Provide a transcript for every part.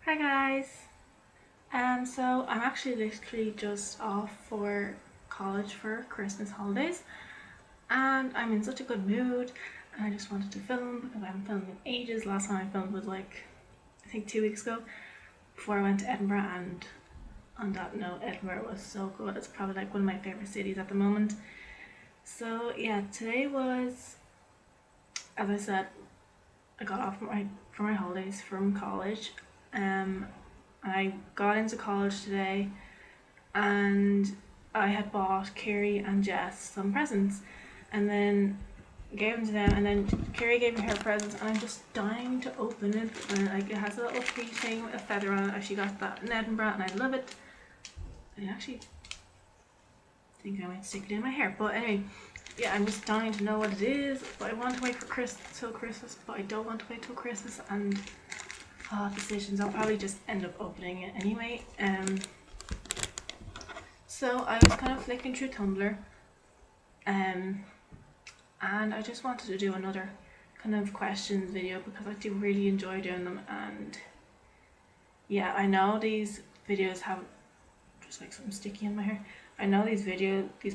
Hi guys. So I'm actually literally just off for college for Christmas holidays, and I'm in such a good mood, and I just wanted to film because I haven't filmed in ages. Last time I filmed was like I think 2 weeks ago before I went to Edinburgh, and on that note, Edinburgh was so good. It's probably like one of my favorite cities at the moment. So yeah, today was, as I said, I got off for my holidays from college. I got into college today, and I had bought Carrie and Jess some presents, and then gave them to them, and then Carrie gave me her presents, and I'm just dying to open it. And like it has a little tree thing with a feather on it. She got that in Edinburgh, and I love it. I actually think I might stick it in my hair, but anyway, yeah, I'm just dying to know what it is. But I want to wait for till Christmas, but I don't want to wait till Christmas, and decisions. I'll probably just end up opening it anyway. So I was kind of flicking through Tumblr, and I just wanted to do another kind of questions video because I do really enjoy doing them. And yeah, I know these videos have just like something sticky in my hair. I know these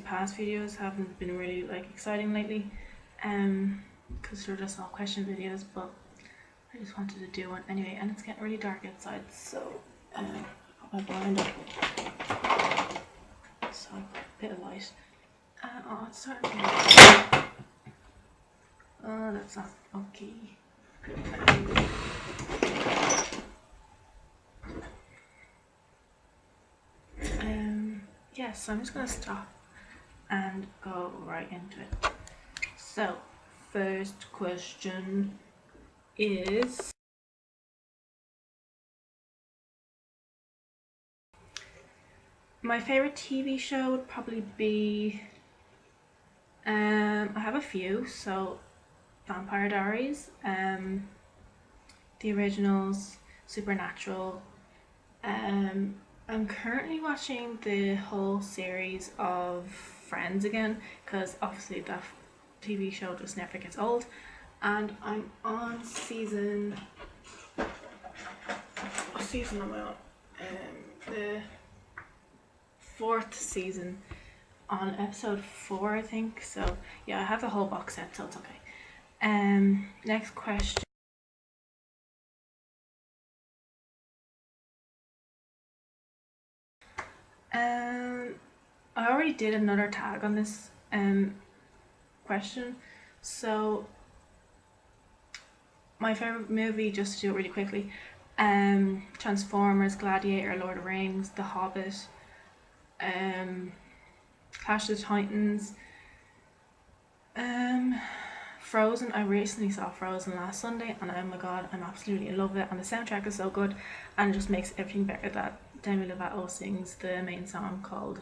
past videos haven't been really like exciting lately, because they're just all question videos, but I just wanted to do one anyway. And it's getting really dark outside, so put my blind up so I put a bit of light. Oh, it's starting to. Oh, that's not okay. Yes, so I'm just gonna stop and go right into it. So, first question is, my favorite TV show would probably be, I have a few. So Vampire Diaries, the originals, Supernatural. I'm currently watching the whole series of Friends again because obviously that TV show just never gets old, and I'm on season. What season am I on? The fourth season, on episode 4, I think. So yeah, I have the whole box set, so it's okay. Next question. I already did another tag on this question. So my favorite movie, just to do it really quickly, Transformers, Gladiator, Lord of the Rings, The Hobbit, Clash of the Titans, Frozen. I recently saw Frozen last Sunday, and oh my god, I'm absolutely in love with it, and the soundtrack is so good, and it just makes everything better that Demi Lovato sings the main song called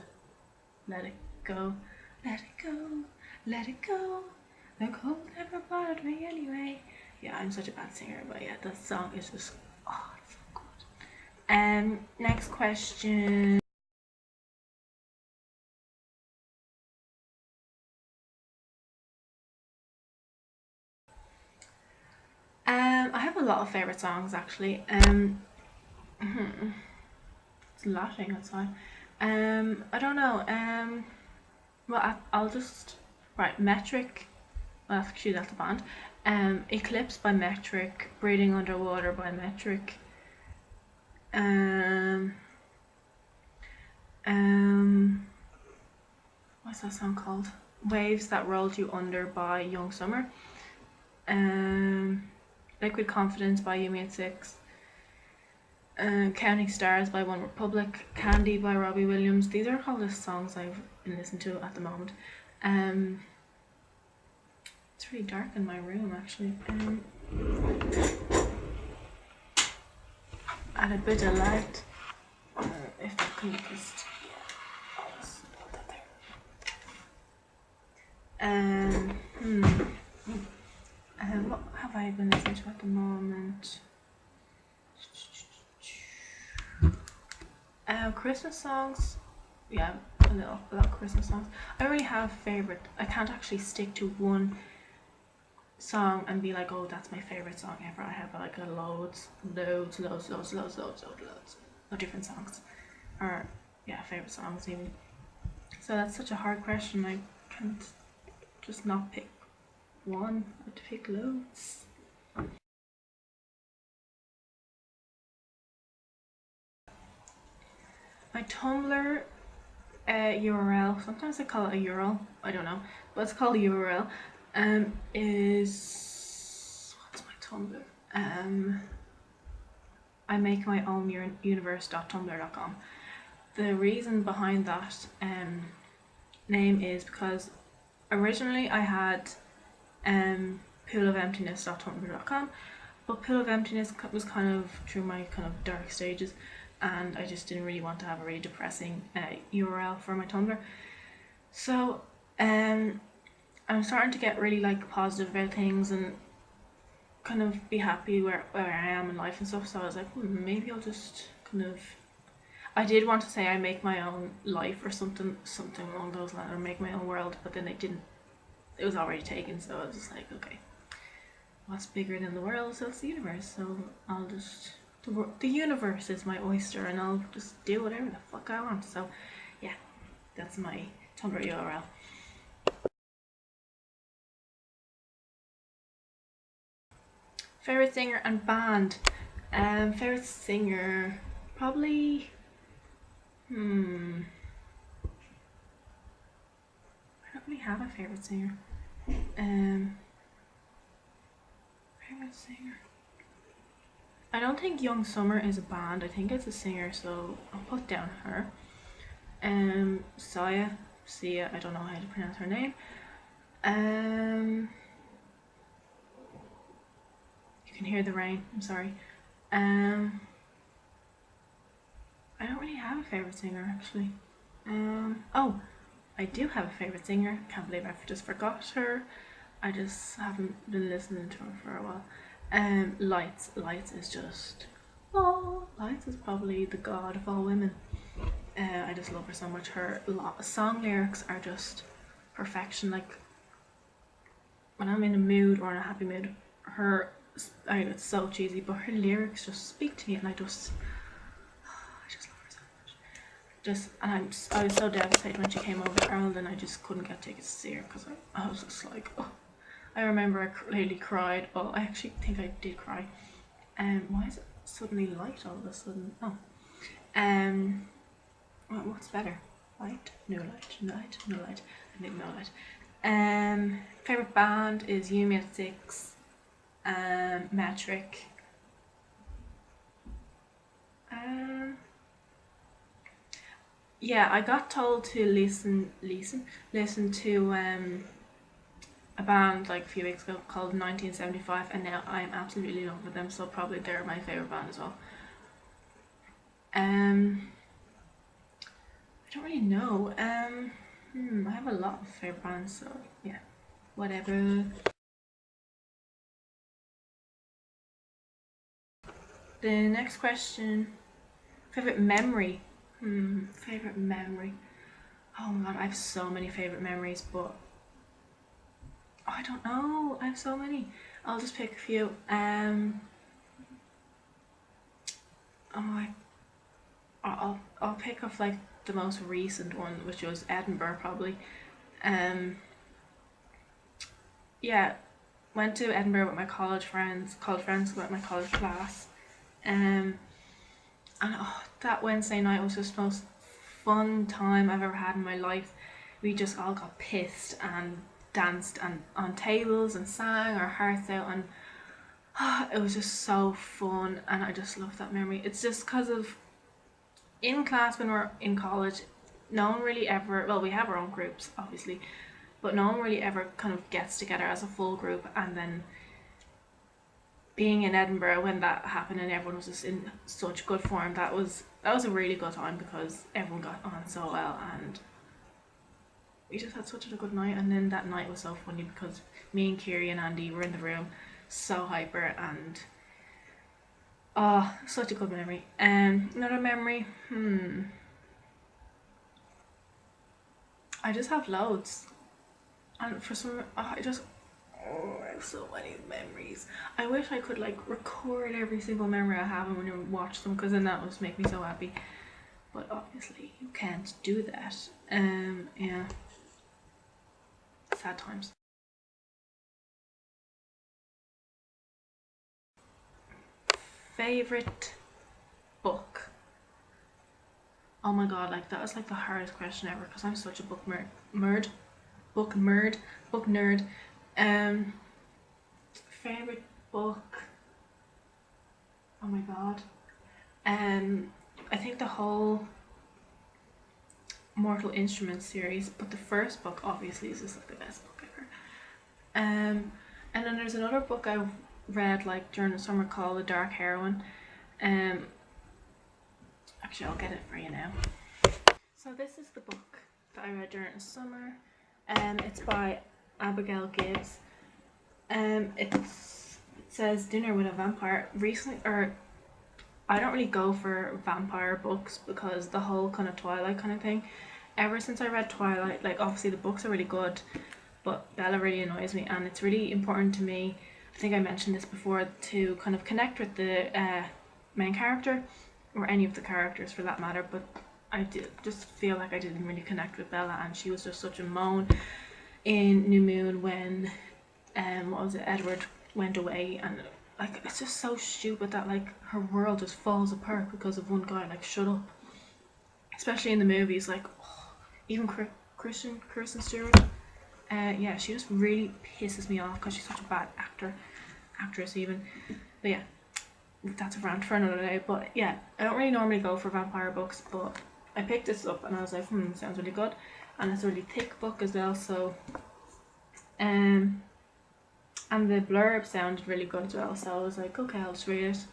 Let It Go, Let It Go, Let It Go, the cold never bothered me anyway. Yeah, I'm such a bad singer, but yeah, the song is just, oh, it's so good. Next question. I have a lot of favorite songs actually. It's laughing outside. I don't know. Well, I'll just right. Metric. Well, actually, that's a band. Eclipse by Metric. Breathing Underwater by Metric. What's that song called? Waves That Rolled You Under by Young Summer. Liquid Confidence by Yumi at Six. Counting Stars by One Republic. Candy by Robbie Williams. These are all the songs I've been listening to at the moment. It's really dark in my room actually. Add a bit of light. If I can just, put that there. What have I been listening to at the moment? Christmas songs. Yeah, a lot of Christmas songs. I don't really have favorite. I can't actually stick to one song and be like, oh, that's my favorite song ever. I have like loads of different songs, or yeah, favorite songs even. So that's such a hard question. I can't just not pick one. I have to pick loads. My Tumblr URL, sometimes I call it a URL, I don't know, but it's called a URL, is, what's my Tumblr? I make my own universe.tumblr.com. The reason behind that name is because originally I had poolofemptiness.tumblr.com, but Pool of Emptiness was kind of through my kind of dark stages, and I just didn't really want to have a really depressing URL for my Tumblr. So I'm starting to get really like positive about things and kind of be happy where I am in life and stuff. So I was like, maybe I'll just kind of. I did want to say I make my own life or something along those lines, or make my own world, but then I didn't. It was already taken, so I was just like, okay, what's bigger than the world? So it's the universe. So I'll just. The universe is my oyster, and I'll just do whatever the fuck I want. So yeah, that's my Tumblr URL. Favorite singer and band. Favorite singer, probably. I don't really have a favorite singer. Favorite singer. I don't think Young Summer is a band. I think it's a singer, so I'll put down her. Sia, I don't know how to pronounce her name. You can hear the rain. I'm sorry. I don't really have a favorite singer actually. Oh, I do have a favorite singer. Can't believe I just forgot her. I just haven't been listening to her for a while. Lights is just, Lights is probably the god of all women. I just love her so much. Her song lyrics are just perfection. Like when I'm in a mood or in a happy mood, I know it's so cheesy, but her lyrics just speak to me, and I just love her so much. I was so devastated when she came over to Ireland, and I just couldn't get tickets to see her because I was just like, oh. I remember I really cried. Well, I actually think I did cry. Why is it suddenly light all of a sudden? Oh. What's better? Light? No light. Light? No light. I think no light. Favorite band is Yumi at 6. Metric. Yeah, I got told to listen to a band like a few weeks ago called 1975, and now I'm absolutely in love with them. So probably they're my favorite band as well. I don't really know. I have a lot of favorite bands, so yeah, whatever. The next question, favorite memory. Favorite memory. Oh my god, I have so many favorite memories, but I don't know. I have so many. I'll just pick a few. I'll pick off like the most recent one, which was Edinburgh probably. Yeah, went to Edinburgh with my college friends, with my college class. And that Wednesday night was just the most fun time I've ever had in my life. We just all got pissed and danced and on tables and sang our hearts out, and it was just so fun, and I just love that memory. It's just because of in class when we're in college, no one really ever, well, we have our own groups obviously, but no one really ever kind of gets together as a full group. And then being in Edinburgh when that happened and everyone was just in such good form, that was a really good time because everyone got on so well, and we just had such a good night. And then that night was so funny because me and Kiri and Andy were in the room, so hyper, and such a good memory. Another memory, I just have loads, and for some, Oh, I have so many memories. I wish I could like record every single memory I have and when you watch them, because then that would make me so happy. But obviously you can't do that. Yeah. Sad times. Favorite book? Oh my god, like that was like the hardest question ever because I'm such a book nerd. Um, favorite book? Oh my god. I think the whole Mortal Instruments series, but the first book obviously is just like the best book ever. And then there's another book I read like during the summer called The Dark Heroine. Actually, I'll get it for you now. So this is the book that I read during the summer. It's by Abigail Gibbs. It says Dinner with a Vampire. Recently, or I don't really go for vampire books because the whole kind of Twilight kind of thing. Ever since I read Twilight, like obviously the books are really good, but Bella really annoys me, and it's really important to me. I think I mentioned this before, to kind of connect with the main character, or any of the characters for that matter. But I did just feel like I didn't really connect with Bella, and she was just such a moan in New Moon when what was it, Edward went away, and like it's just so stupid that like her world just falls apart because of one guy. Like, shut up. Especially in the movies, like even Kristen Stewart. Yeah, she just really pisses me off because she's such a bad actress even. But yeah, that's a rant for another day. But yeah, I don't really normally go for vampire books, but I picked this up and I was like, sounds really good, and it's a really thick book as well. So, and the blurb sounded really good as well. So I was like, okay, I'll just read it.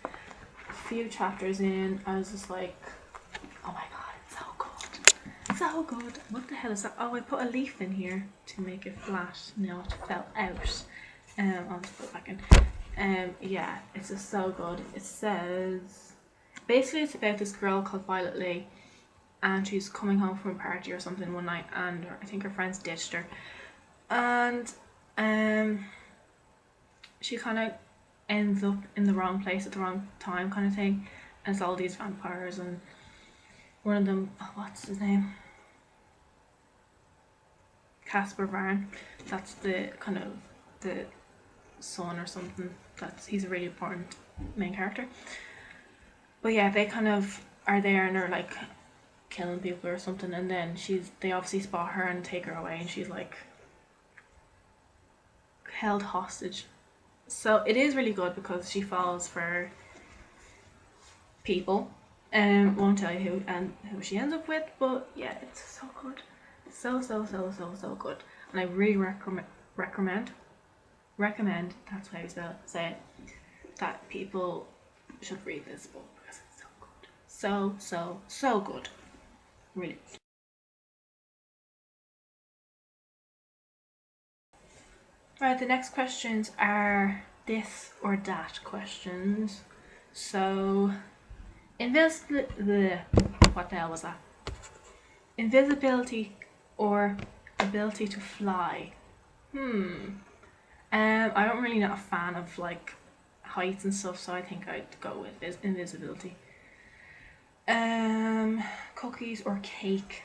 A few chapters in, I was just like, oh my god, it's so good, so good. What the hell is that? Oh, I put a leaf in here to make it flat. No, it fell out. I'll just put it back in. Yeah, it's just so good. It says basically it's about this girl called Violet Lee, and she's coming home from a party or something one night, and I think her friends ditched her, and she kind of ends up in the wrong place at the wrong time, kind of thing. And it's all these vampires, and one of them, oh, what's his name? Caspar Varn. That's the kind of the son or something. He's a really important main character. But yeah, they kind of are there and are like killing people or something, and then they obviously spot her and take her away, and she's like held hostage. So it is really good because she falls for people. Won't tell you who she ends up with, but yeah, it's so good. So good. And I really recommend, that's how you say it, that people should read this book because it's so good. So good. Really. Right, the next questions are this or that questions. So, what the hell was that? Invisibility or ability to fly? I'm really not a fan of like heights and stuff, so I think I'd go with invisibility. Cookies or cake?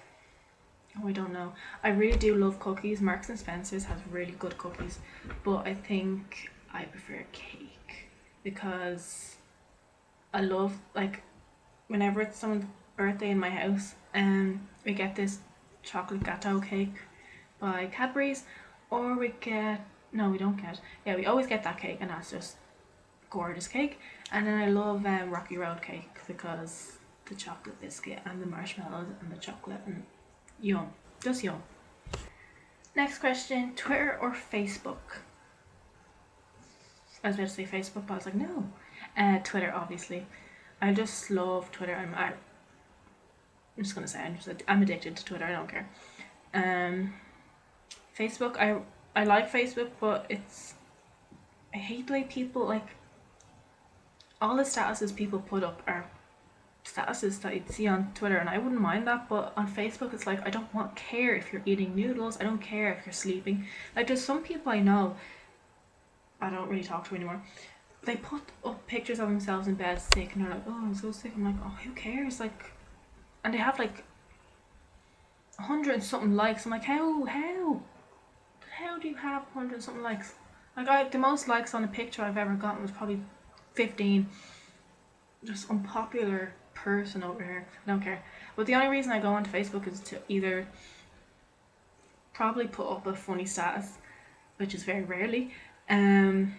Oh, I don't know. I really do love cookies. Marks and Spencer's has really good cookies, but I think I prefer cake because I love, like, whenever it's someone's birthday in my house, we get this chocolate gâteau cake by Cadbury's, or we always get that cake, and that's just gorgeous cake. And then I love Rocky Road cake because the chocolate biscuit and the marshmallows and the chocolate, and yum, just yum. Next question, Twitter or Facebook? I was about to say Facebook, but I was like, no. Twitter, obviously. I just love Twitter. I'm just gonna say I'm addicted to Twitter. I don't care. Facebook, I like Facebook, but I hate the way people, like, all the statuses people put up are statuses that you'd see on Twitter, and I wouldn't mind that, but on Facebook it's like, I don't care if you're eating noodles, I don't care if you're sleeping. Like, there's some people I know, I don't really talk to anymore. They put up pictures of themselves in bed sick, and they're like, "Oh, I'm so sick." I'm like, "Oh, who cares?" Like, and they have like 100 and something likes. I'm like, how do you have 100 and something likes? Like, the most likes on a picture I've ever gotten was probably 15. Just unpopular person over here. I don't care. But the only reason I go onto Facebook is to either probably put up a funny status, which is very rarely, um,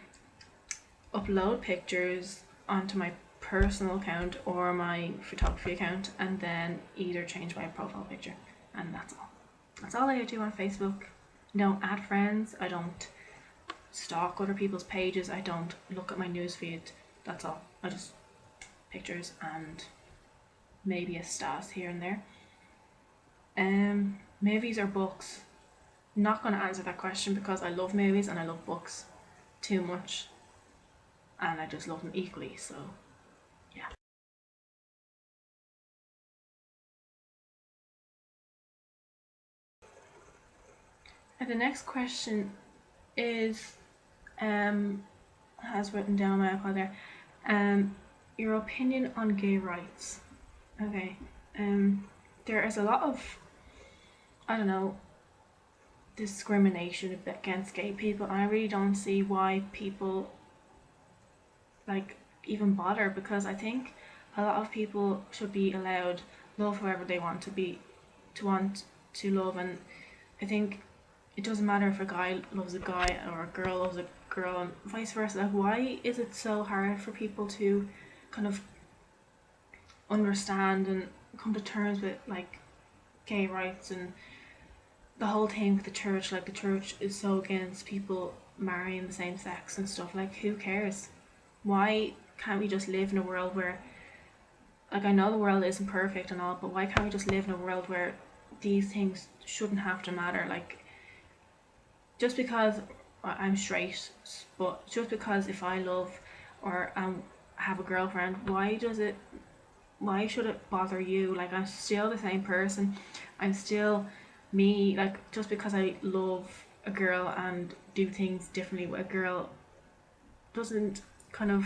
upload pictures onto my personal account or my photography account, and then either change my profile picture, and that's all. That's all I do on Facebook. I don't add friends. I don't stalk other people's pages. I don't look at my newsfeed. That's all. I just pictures and maybe a status here and there. Movies or books? Not going to answer that question because I love movies and I love books too much, and I just love them equally. So yeah. And the next question is has written down my iPod there. Your opinion on gay rights. Okay. There is a lot of, I don't know, discrimination against gay people, and I really don't see why people like even bother, because I think a lot of people should be allowed love whoever they want to love, and I think it doesn't matter if a guy loves a guy or a girl loves a girl and vice versa. Like, why is it so hard for people to kind of understand and come to terms with like gay rights and the whole thing with the church? Like, the church is so against people marrying the same sex and stuff. Like, who cares? Why can't we just live in a world where, like, I know the world isn't perfect and all, but why can't we just live in a world where these things shouldn't have to matter? Like, just because I'm straight, but just because if I love or have a girlfriend, why should it bother you? Like, I'm still the same person. I'm still me. Like, just because I love a girl and do things differently with a girl doesn't kind of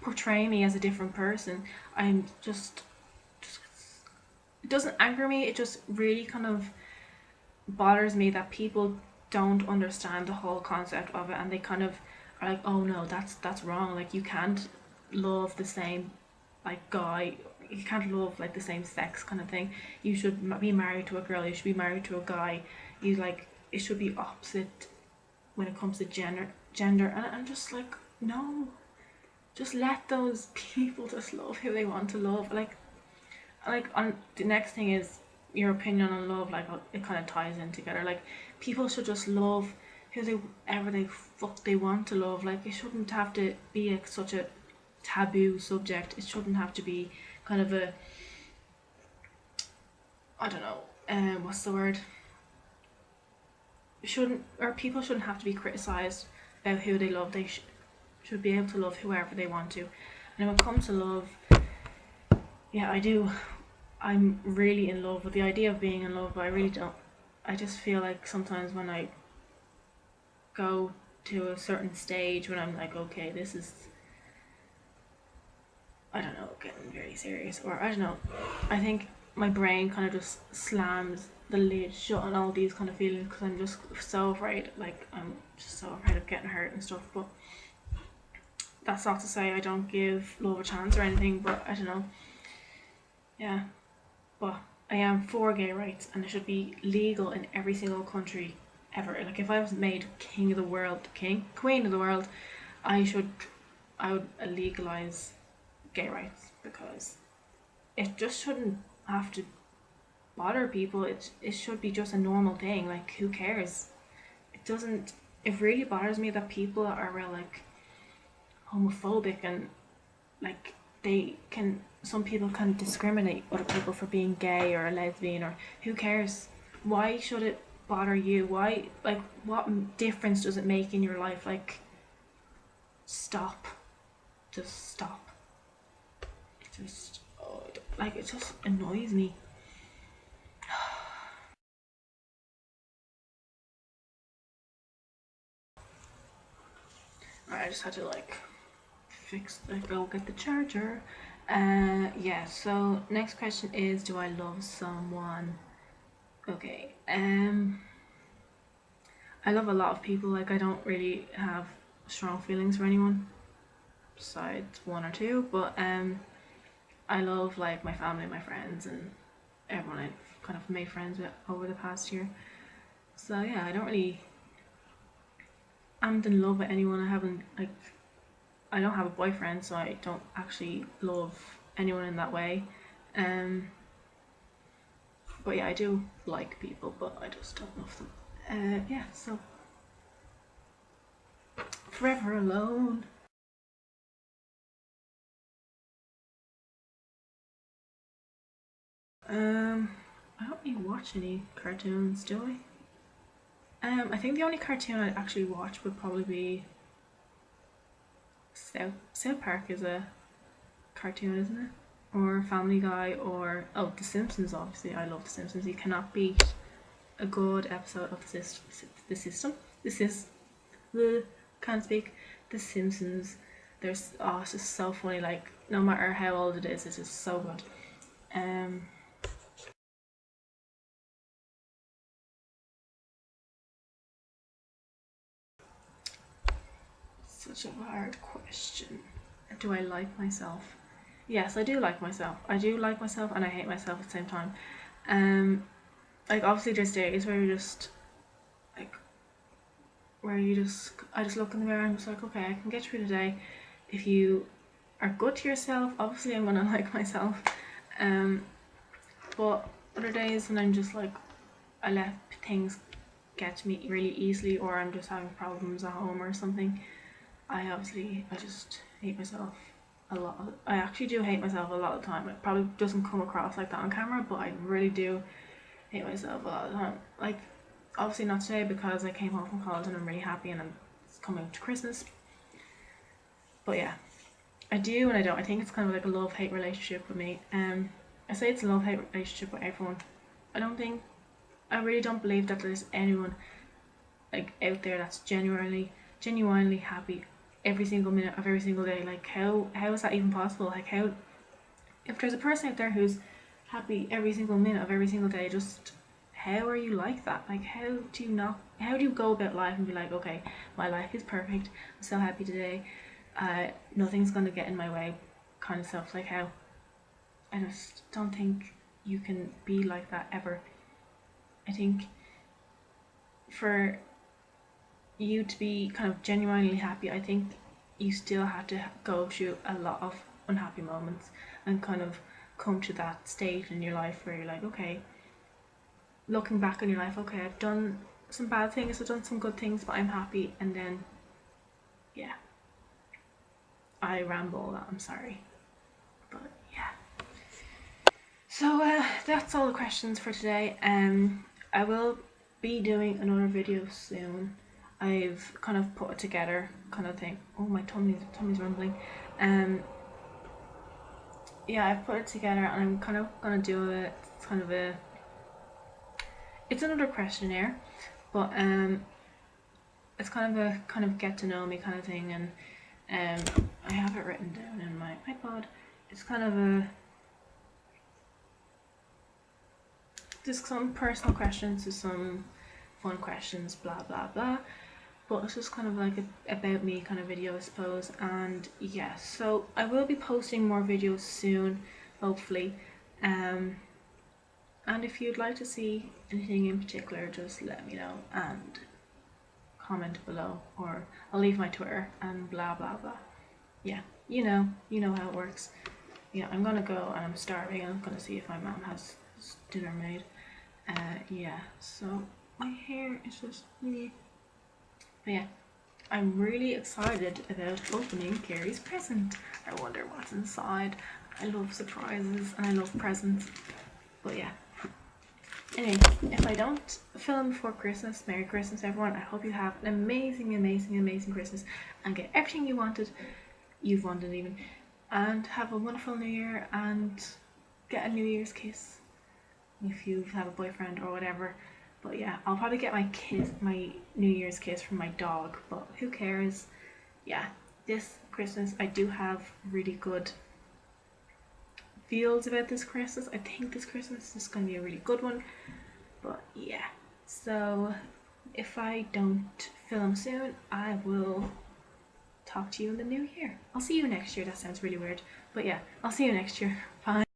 portray me as a different person. I'm just it doesn't anger me. It just really kind of bothers me that people don't understand the whole concept of it, and they kind of are like, oh no, that's wrong. Like, you can't love the same like guy, you can't love like the same sex kind of thing. You should be married to a girl, you should be married to a guy. You like, it should be opposite when it comes to gender. And I'm just like, no, just let those people just love who they want to love. Like on the next thing is your opinion on love. Like, it kind of ties in together. Like, people should just love whoever they fuck they want to love. Like, it shouldn't have to be such a taboo subject. It shouldn't have to be kind of a, I don't know, what's the word? People shouldn't have to be criticized about who they love. They should be able to love whoever they want to. And when it comes to love, yeah, I do. I'm really in love with the idea of being in love, but I really don't. I just feel like sometimes when I go to a certain stage when I'm like, okay, this is, I don't know, getting very serious, or I don't know, I think my brain kind of just slams the lid shut on all these kind of feelings, because I'm just so afraid. Like, I'm just so afraid of getting hurt and stuff. But that's not to say I don't give love a chance or anything, but I don't know. Yeah, but I am for gay rights, and it should be legal in every single country ever. Like, if I was made king of the world, queen of the world, I would legalize gay rights, because it just shouldn't have to bother people. It should be just a normal thing. Like, who cares? It doesn't. It really bothers me that people are real like homophobic, and like some people can discriminate other people for being gay or a lesbian, or who cares? Why should it bother you? Why, like, what difference does it make in your life? Like, stop. Just stop. Just, oh, like, it just annoys me. I just had to like go get the charger. Yeah, so next question is, do I love someone? Okay, I love a lot of people. Like, I don't really have strong feelings for anyone besides one or two, but I love like my family, my friends, and everyone I've kind of made friends with over the past year. So yeah, I'm in love with anyone. I don't have a boyfriend, so I don't actually love anyone in that way. Um, but yeah, I do like people, but I just don't love them. Yeah, so forever alone. I don't really watch any cartoons, do I? I think the only cartoon I'd actually watch would probably be South Park is a cartoon, isn't it? Or Family Guy, or oh, The Simpsons. Obviously, I love The Simpsons. You cannot beat a good episode of the system. This is the can't speak. The Simpsons. There's it's just so funny. Like no matter how old it is, it's just so good. Um, Such a hard question. Do I like myself? Yes, I do like myself. I do like myself, and I hate myself at the same time. Um, like obviously there's days where you just like I just look in the mirror and I'm just like, okay, I can get through the day. If you are good to yourself, obviously I'm gonna like myself. But other days when I'm just like I let things get to me really easily, or I'm just having problems at home or something, I just hate myself a lot. I actually do hate myself a lot of the time. It probably doesn't come across like that on camera, but I really do hate myself a lot of the time. Like obviously not today because I came home from college and I'm really happy and it's coming up to Christmas. But yeah, I do and I don't. I think it's kind of like a love-hate relationship with me. I say it's a love-hate relationship with everyone. I really don't believe that there's anyone like out there that's genuinely happy every single minute of every single day. Like how is that even possible? Like how if there's a person out there who's happy every single minute of every single day, just how are you like that? Like how do you go about life and be like, okay, my life is perfect, I'm so happy today, nothing's gonna get in my way kind of stuff. Like how I just don't think you can be like that ever. I think for you to be kind of genuinely happy, I think you still have to go through a lot of unhappy moments and kind of come to that stage in your life where you're like, okay, looking back on your life, okay, I've done some bad things, I've done some good things, but I'm happy. And then, yeah, I ramble, I'm sorry. But yeah. So that's all the questions for today. I will be doing another video soon. I've kind of put it together, kind of thing. Oh, my tummy's rumbling. Yeah, I've put it together, and I'm kind of gonna do it. It's another questionnaire, but it's kind of get to know me kind of thing, and I have it written down in my iPod. It's kind of just some personal questions to some fun questions, blah blah blah. But it's just kind of like a about me kind of video, I suppose. And yeah, so I will be posting more videos soon, hopefully. And if you'd like to see anything in particular, just let me know and comment below, or I'll leave my Twitter and blah blah blah. Yeah, you know how it works. Yeah, I'm gonna go and I'm starving. I'm gonna see if my mom has dinner made. Yeah, so my hair is just really. But yeah, I'm really excited about opening Carrie's present. I wonder what's inside. I love surprises and I love presents. But yeah. Anyway, if I don't film before Christmas, Merry Christmas everyone. I hope you have an amazing Christmas and get everything you've wanted even. And have a wonderful New Year and get a New Year's kiss if you have a boyfriend or whatever. But yeah, I'll probably get my New Year's kiss from my dog, but who cares? yeah, this Christmas I do have really good feels about this Christmas. I think this Christmas is going to be a really good one. But yeah, so if I don't film soon, I will talk to you in the new year. I'll see you next year. That sounds really weird. But yeah, I'll see you next year. Bye.